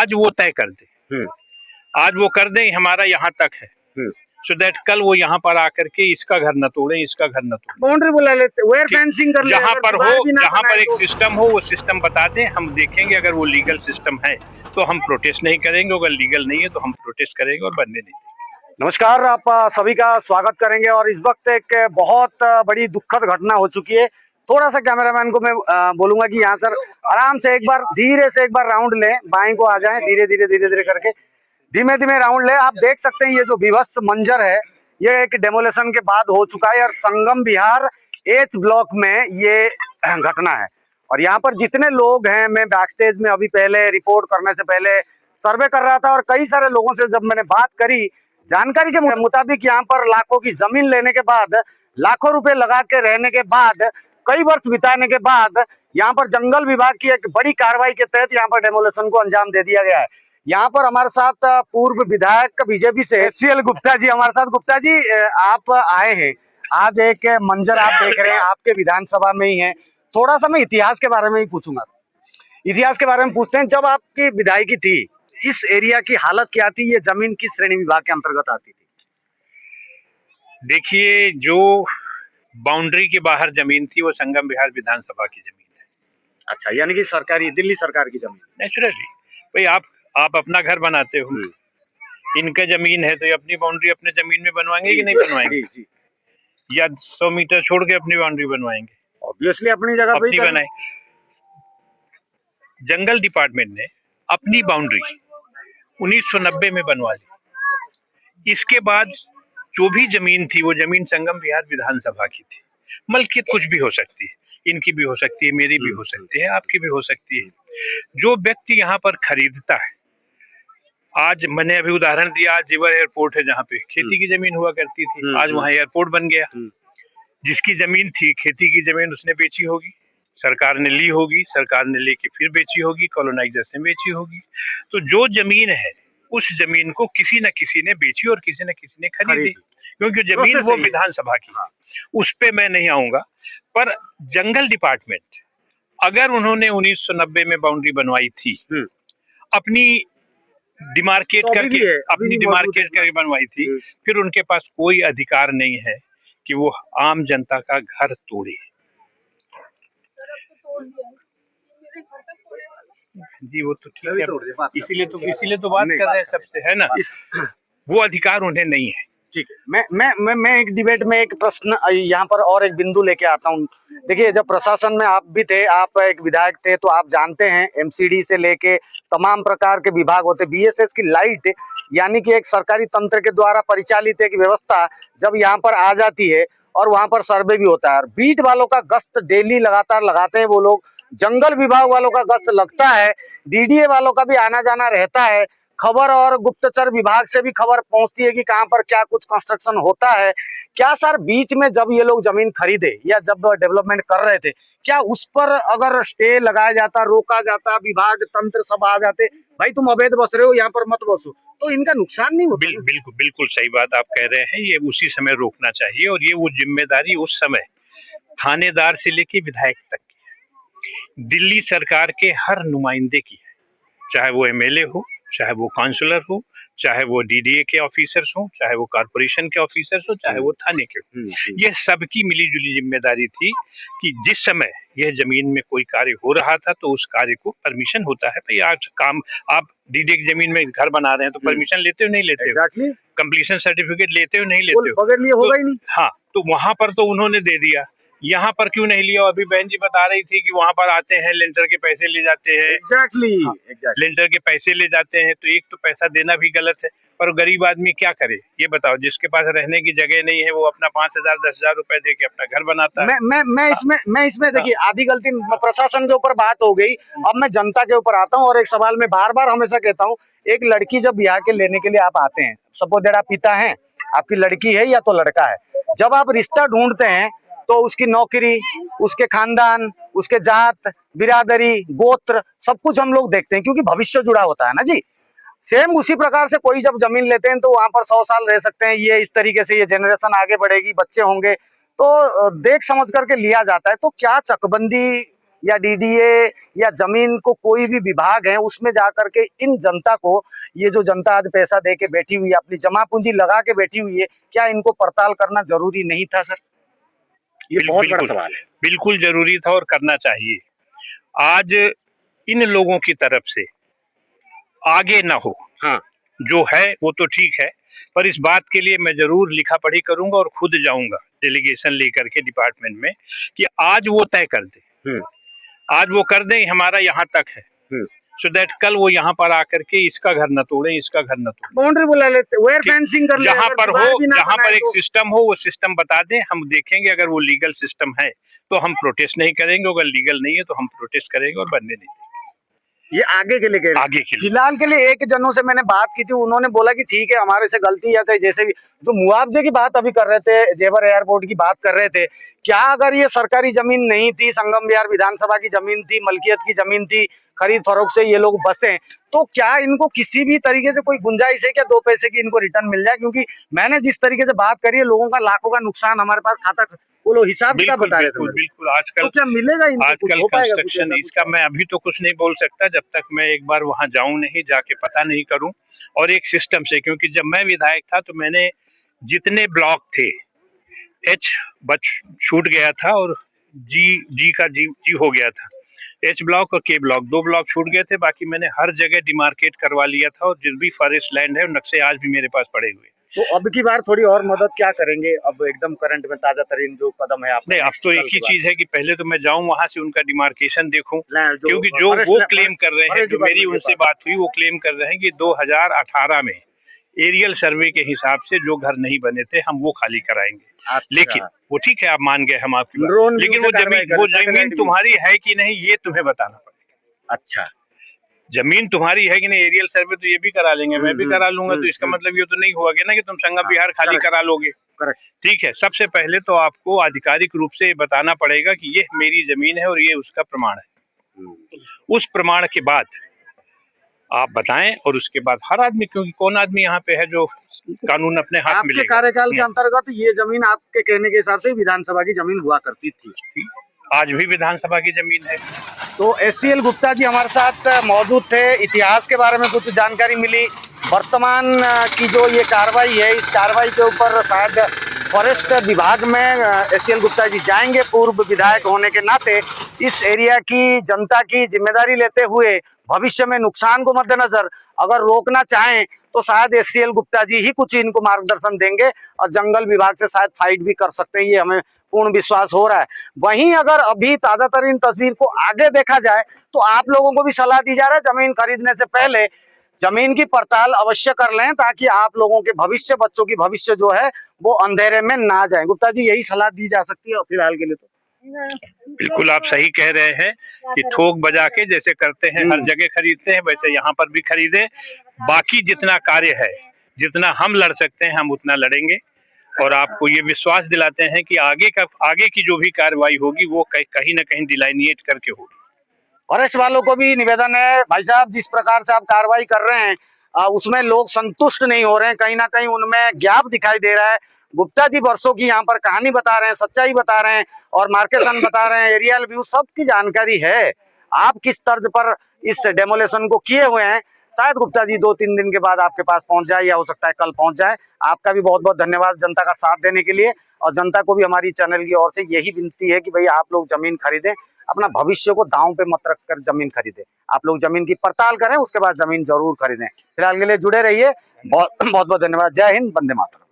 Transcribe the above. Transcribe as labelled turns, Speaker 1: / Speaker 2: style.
Speaker 1: आज वो तय कर दे, आज वो कर दे हमारा यहाँ तक है, सो दैट कल वो यहाँ पर आकर के इसका घर न तोड़े, इसका घर न तोड़े,
Speaker 2: बाउंड्री बुला लेते, वेयर फेंसिंग कर ले,
Speaker 1: जहाँ पर हो, जहाँ पर एक
Speaker 2: तो।
Speaker 1: सिस्टम हो वो सिस्टम बता दें, हम देखेंगे। अगर वो लीगल सिस्टम है तो हम प्रोटेस्ट नहीं करेंगे, अगर लीगल नहीं है तो हम प्रोटेस्ट करेंगे और बनने नहीं देंगे।
Speaker 2: नमस्कार, आप सभी का स्वागत करेंगे। और इस वक्त एक बहुत बड़ी दुखद घटना हो चुकी है। थोड़ा सा कैमरामैन को मैं बोलूंगा कि यहाँ सर आराम से एक बार धीरे से एक बार राउंड लें, बाएं को आ जाएं, धीरे धीरे करके धीमे धीमे राउंड ले। आप देख सकते हैं ये जो विभत्स मंजर है ये एक डेमोलेशन के बाद हो चुका है और संगम विहार एच ब्लॉक में ये घटना है। और यहाँ पर जितने लोग हैं, मैं बैकस्टेज में अभी पहले रिपोर्ट करने से पहले सर्वे कर रहा था और कई सारे लोगों से जब मैंने बात करी, जानकारी के मुताबिक यहाँ पर लाखों की जमीन लेने के बाद, लाखों रुपए लगा के रहने के बाद, कई वर्ष बिताने के बाद यहाँ पर जंगल विभाग की एक बड़ी कार्रवाई के तहत यहाँ पर डेमोलेशन को अंजाम दे दिया गया है। यहाँ पर हमारे साथ पूर्व विधायक बीजेपी से HCL गुप्ता जी हमारे साथ। गुप्ता जी, आप आए हैं, आज एक मंजर आप देख रहे हैं, आपके विधानसभा में ही है। थोड़ा सा मैं इतिहास के बारे में ही पूछूंगा, इतिहास के बारे में पूछते हैं। जब आपकी विधायकी थी, इस एरिया की हालत क्या थी? ये जमीन किस श्रेणी विभाग के अंतर्गत आती थी?
Speaker 1: देखिए, जो बाउंड्री के बाहर जमीन थी वो संगम विहार विधानसभा की जमीन है।
Speaker 2: अच्छा, यानी कि सरकारी, दिल्ली सरकार की जमीन।
Speaker 1: नेचुरली भाई, आप अपना घर बनाते हो, इनका जमीन है तो ये अपनी बाउंड्री अपने जमीन में बनवाएंगे कि नहीं बनवाएंगे? जी। या 100 मीटर छोड़ के अपनी बाउंड्री बनवाएंगे?
Speaker 2: ऑब्वियसली अपनी जगह पे ही
Speaker 1: बनाए। जंगल डिपार्टमेंट ने अपनी बाउंड्री 1990 में बनवा ली। इसके बाद जो भी जमीन थी वो जमीन संगम विहार विधानसभा की थी। मलकियत कुछ भी हो सकती है, इनकी भी हो सकती है, मेरी भी हो सकती है, आपकी भी हो सकती है। जो व्यक्ति यहाँ पर खरीदता है, आज मैंने अभी उदाहरण दिया, आज रिवर एयरपोर्ट है जहाँ पे खेती की जमीन हुआ करती थी, आज वहाँ एयरपोर्ट बन गया। जिसकी जमीन थी, खेती की जमीन, उसने बेची होगी, सरकार ने ली होगी, सरकार ने लेके फिर बेची होगी, कॉलोनाइजर्स ने बेची होगी। तो जो जमीन है उस जमीन को किसी न किसी ने बेची और किसी न किसी ने खरीदी, क्योंकि जमीन वो विधानसभा की। उस पे मैं नहीं आऊंगा, पर जंगल डिपार्टमेंट अगर उन्होंने 1990 में बाउंड्री बनवाई थी, अपनी डिमार्केट करके बनवाई थी, फिर उनके पास कोई अधिकार नहीं है कि वो आम जनता का घर तोड़े। जी, वो तो ठीक है, इसीलिए तो बात कर रहे हैं सबसे, है ना? वो अधिकार उन्हें नहीं है।
Speaker 2: ठीक है, मैं एक डिबेट में एक प्रश्न यहाँ पर और एक बिंदु लेके आता हूँ। देखिए, जब प्रशासन में आप भी थे, आप एक विधायक थे, तो आप जानते हैं MCD से लेके तमाम प्रकार के विभाग होते। BSS की लाइट यानी कि एक सरकारी तंत्र के द्वारा परिचालित एक व्यवस्था जब यहाँ पर आ जाती है और वहाँ पर सर्वे भी होता है और बीट वालों का गश्त डेली लगातार लगाते हैं वो लोग, जंगल विभाग वालों का गश्त लगता है, DDA वालों का भी आना जाना रहता है, खबर और गुप्तचर विभाग से भी खबर पहुंचती है कि कहां पर क्या कुछ कंस्ट्रक्शन होता है। क्या सर, बीच में जब ये लोग जमीन खरीदे या जब डेवलपमेंट कर रहे थे, क्या उस पर अगर स्टे लगाया जाता, रोका जाता, विभाग तंत्र सब आ जाते, भाई तुम अवैध बस रहे हो, यहाँ पर मत बसो, तो इनका नुकसान नहीं होता?
Speaker 1: बिल्कुल सही बात आप कह रहे हैं। ये उसी समय रोकना चाहिए और ये वो जिम्मेदारी उस समय थानेदार से लेके विधायक तक की है, दिल्ली सरकार के हर नुमाइंदे की है, चाहे वो MLA हो, चाहे वो काउंसलर हो, चाहे वो DDA के ऑफिसर्स हो, चाहे वो कारपोरेशन के ऑफिसर्स हो, चाहे वो थाने के हो। ये सबकी मिलीजुली जिम्मेदारी थी कि जिस समय यह जमीन में कोई कार्य हो रहा था तो उस कार्य को परमिशन होता है। भाई, आज काम आप DDA की जमीन में घर बना रहे हैं तो परमिशन लेते हो नहीं लेते हो? कंप्लीशन सर्टिफिकेट लेते हो नहीं लेते हो?
Speaker 2: बगैर लिए होगा ही नहीं।
Speaker 1: हाँ, तो वहां पर तो उन्होंने दे दिया, यहाँ पर क्यों नहीं लिया? अभी बहन जी बता रही थी कि वहां पर आते हैं, लेंटर के पैसे ले जाते हैं।
Speaker 2: एग्जैक्टली।
Speaker 1: लेंटर के पैसे ले जाते हैं, तो एक तो पैसा देना भी गलत है, पर गरीब आदमी क्या करे ये बताओ? जिसके पास रहने की जगह नहीं है वो अपना 5,000 10,000 रुपए दे के अपना घर बनाता है।
Speaker 2: मैं इसमें देखिए, आधी गलती प्रशासन के ऊपर बात हो गई, अब मैं जनता के ऊपर आता हूँ और एक सवाल मैं बार बार हमेशा कहता हूँ, एक लड़की जब ब्याह के लेने के लिए आप आते हैं, सपोज दैट आप पिता हैं, आपकी लड़की है या तो लड़का है, जब आप रिश्ता ढूंढते हैं तो उसकी नौकरी, उसके खानदान, उसके जात, बिरादरी, गोत्र, सब कुछ हम लोग देखते हैं, क्योंकि भविष्य जुड़ा होता है ना जी। सेम उसी प्रकार से कोई जब जमीन लेते हैं तो वहां पर 100 साल रह सकते हैं, ये इस तरीके से ये जनरेशन आगे बढ़ेगी, बच्चे होंगे, तो देख समझ करके लिया जाता है। तो क्या चकबंदी या डीडीए या जमीन को कोई भी विभाग है उसमें जाकर के इन जनता को, ये जो जनता आज पैसा दे के बैठी हुई है, अपनी जमा पूंजी लगा के बैठी हुई है, क्या इनको पड़ताल करना जरूरी नहीं था सर? ये बहुत बड़ा सवाल है।
Speaker 1: बिल्कुल जरूरी था और करना चाहिए। आज इन लोगों की तरफ से आगे ना हो,
Speaker 2: हाँ,
Speaker 1: जो है वो तो ठीक है, पर इस बात के लिए मैं जरूर लिखा पढ़ी करूंगा और खुद जाऊंगा डेलीगेशन लेकर के डिपार्टमेंट में कि आज वो तय कर दे, आज वो कर दें हमारा यहाँ तक है, सो दैट कल वो यहाँ पर आकर के इसका घर न तोड़े, इसका घर न तोड़े,
Speaker 2: बाउंड्री बुला लेते, वेयर फेंसिंग कर ले,
Speaker 1: जहाँ पर हो, जहाँ पर एक
Speaker 2: तो
Speaker 1: सिस्टम हो वो सिस्टम बता दें, हम देखेंगे। अगर वो लीगल सिस्टम है तो हम प्रोटेस्ट नहीं करेंगे, अगर लीगल नहीं है तो हम प्रोटेस्ट करेंगे और बनने नहीं देंगे।
Speaker 2: ये आगे के लिए कह रहे,
Speaker 1: आगे के लिए
Speaker 2: फिलहाल के लिए एक जनों से मैंने बात की थी, उन्होंने बोला कि ठीक है हमारे से गलती है, जैसे भी जो मुआवजे की बात अभी कर रहे थे, जेवर एयरपोर्ट की बात कर रहे थे, क्या अगर ये सरकारी जमीन नहीं थी, संगम विहार विधानसभा की जमीन थी, मलकियत की जमीन थी, खरीद फरोख्त से ये लोग बसे, तो क्या इनको किसी भी तरीके से कोई गुंजाइश है क्या 2 पैसे की इनको रिटर्न मिल जाए? क्योंकि मैंने जिस तरीके से बात करी है, लोगों का लाखों का नुकसान हमारे पास खाता, वो लोग हिसाब किताब बता रहे थे।
Speaker 1: बिल्कुल आजकल
Speaker 2: तो क्या मिलेगा इनको?
Speaker 1: आजकल कंस्ट्रक्शन इसका मैं अभी तो कुछ नहीं बोल सकता जब तक मैं एक बार वहां जाऊं नहीं, जाके पता नहीं करूं और एक सिस्टम से, क्योंकि जब मैं विधायक था तो मैंने जितने ब्लॉक थे, एच बच छूट गया था और जी का जी हो गया था, एच ब्लॉक और के ब्लॉक 2 ब्लॉक छूट गए थे, बाकी मैंने हर जगह डिमार्केट करवा लिया था और जिस भी फॉरेस्ट लैंड है नक्शे आज भी मेरे पास पड़े हुए।
Speaker 2: तो अब की बार थोड़ी और मदद क्या करेंगे? अब एकदम करंट में ताजा तरीन जो कदम है आपने,
Speaker 1: नहीं, अब तो एक ही चीज है कि पहले तो मैं जाऊं वहां से उनका डिमार्केशन देखूं, क्योंकि जो वो क्लेम कर रहे हैं, जो मेरी उनसे बात हुई, वो क्लेम कर रहे हैं कि 2018 में एरियल सर्वे के हिसाब से जो घर नहीं बने थे हम वो खाली कराएंगे। लेकिन वो ठीक है, आप मान गए हम आपकी बात, लेकिन वो जमीन तुम्हारी है कि नहीं ये तुम्हें बताना पड़ेगा।
Speaker 2: अच्छा,
Speaker 1: जमीन तुम्हारी है कि नहीं, एरियल सर्वे तो ये भी करा लेंगे, मैं भी करा लूंगा, तो इसका मतलब ये तो नहीं हुआ कि ना कि तुम संगम विहार खाली करा लोगे। ठीक है, सबसे पहले तो आपको आधिकारिक रूप से बताना पड़ेगा कि ये मेरी जमीन है और ये उसका प्रमाण है। उस प्रमाण के बाद आप बताएं और उसके बाद हर आदमी, क्योंकि कौन आदमी यहाँ पे है जो कानून अपने हाथ में लेगा।
Speaker 2: कार्यकाल के अंतर्गत ये जमीन आपके कहने के हिसाब से विधानसभा की जमीन हुआ करती थी,
Speaker 1: आज भी विधानसभा की जमीन है।
Speaker 2: तो एससीएल गुप्ता जी हमारे साथ मौजूद थे, इतिहास के बारे में कुछ जानकारी मिली, वर्तमान की जो ये कार्रवाई है, इस कार्रवाई के ऊपर शायद फॉरेस्ट विभाग में एससीएल गुप्ता जी जाएंगे, पूर्व विधायक होने के नाते इस एरिया की जनता की जिम्मेदारी लेते हुए भविष्य में नुकसान को मद्देनजर अगर रोकना चाहें तो शायद एससीएल गुप्ता जी ही कुछ इनको मार्गदर्शन देंगे और जंगल विभाग से शायद फाइट भी कर सकते हैं, ये हमें पूर्ण विश्वास हो रहा है। वहीं अगर अभी ताजा तरीन तस्वीर को आगे देखा जाए तो आप लोगों को भी सलाह दी जा रहा है, जमीन खरीदने से पहले जमीन की पड़ताल अवश्य कर लें, ताकि आप लोगों के भविष्य, बच्चों की भविष्य जो है वो अंधेरे में ना जाए। गुप्ता जी यही सलाह दी जा सकती है फिलहाल के लिए तो।
Speaker 1: बिल्कुल आप सही कह रहे हैं कि ठोक बजा के जैसे करते हैं, हर जगह खरीदते हैं, वैसे यहाँ पर भी खरीदे। बाकी जितना कार्य है, जितना हम लड़ सकते हैं हम उतना लड़ेंगे और आपको ये विश्वास दिलाते हैं कि आगे की जो भी कार्रवाई होगी वो कहीं ना कहीं डिलाइनेट करके होगी।
Speaker 2: फॉरेस्ट वालों को भी निवेदन है, भाई साहब जिस प्रकार से आप कार्रवाई कर रहे हैं उसमें लोग संतुष्ट नहीं हो रहे हैं, कहीं ना कहीं उनमें गैप दिखाई दे रहा है। गुप्ता जी वर्षों की यहाँ पर कहानी बता रहे हैं, सच्चाई बता रहे हैं और मार्केशन बता रहे हैं, एरियल व्यू सबकी जानकारी है। आप किस तर्ज पर इस डेमोलेशन को किए हुए हैं, शायद गुप्ता जी 2-3 दिन के बाद आपके पास पहुंच जाए, या हो सकता है कल पहुंच जाए। आपका भी बहुत बहुत धन्यवाद जनता का साथ देने के लिए, और जनता को भी हमारी चैनल की ओर से यही विनती है कि भाई आप लोग जमीन खरीदें, अपना भविष्य को दांव पे मत रखकर जमीन खरीदें। आप लोग जमीन की पड़ताल करें, उसके बाद जमीन जरूर खरीदें। फिलहाल के लिए जुड़े रहिए, बहुत बहुत धन्यवाद। जय हिंद, वंदे मातरम।